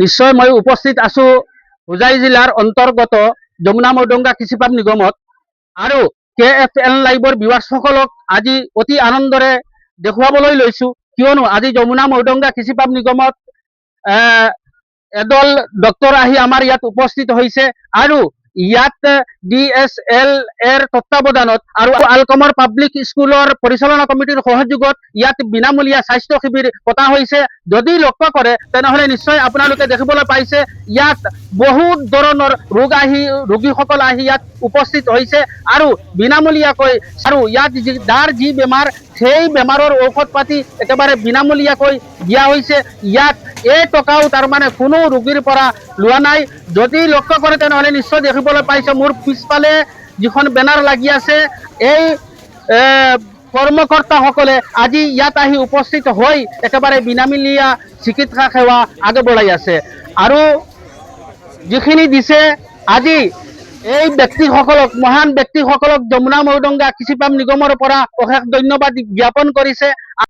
নিশ্চয় মই উপস্থিত আছো হোজাই জিলাৰ অন্তৰ্গত যমুনা মৈডংগা কৃষি পাম নিগমত আৰু KFL লাইভৰ ভিউৱাৰ্ছসকলক আজি অতি আনন্দৰে দেখুৱাবলৈ লৈছো কিয়নো আজি যমুনা মৈডংগা কৃষি পাম নিগমত এদল ডক্টৰ আহি আমাৰ ইয়াত উপস্থিত হৈছে আৰু ইয়াত DSL এৰ তত্ত্বাৱধানত আৰু আলকমৰ পাব্লিক স্কুলৰ পৰিচালনা কমিটিৰ সহযোগত ইয়াত বিনামূলীয়া স্বাস্থ্য শিবিৰ পতা হৈছে। যদি লক্ষ্য কৰে তেনেহলে নিশ্চয় আপোনালোকে দেখিবলৈ পাইছে ইয়াত বহুত ধৰণৰ ৰোগীসকল আহি ইয়াত উপস্থিত হৈছে আৰু বিনামূলীয়াকৈ আৰু ইয়াত যাৰ যি বেমাৰ সেই বেমাৰৰ ঔষধ পাতি একেবাৰে বিনামূলীয়াকৈ দিয়া হৈছে। ইয়াত এই টকাও তাৰমানে কোনো ৰোগীৰ পৰা লোৱা নাই। যদি লক্ষ্য কৰে তেনেহলে নিশ্চয় দেখিবলৈ পাইছে মোৰ পিছফালে যিখন বেনাৰ লাগি আছে এই কৰ্মকৰ্তাসকলে আজি ইয়াত আহি উপস্থিত হৈ একেবাৰে বিনামূলীয়া চিকিৎসা সেৱা আগবঢ়াই আছে আৰু যিখিনি দিছে আজি এই ব্যক্তিসকলক মহান ব্যক্তিসকলক যমুনা মৈডংগা কৃষি পাম নিগমৰ পৰা অশেষ ধন্যবাদ জ্ঞাপন কৰিছে।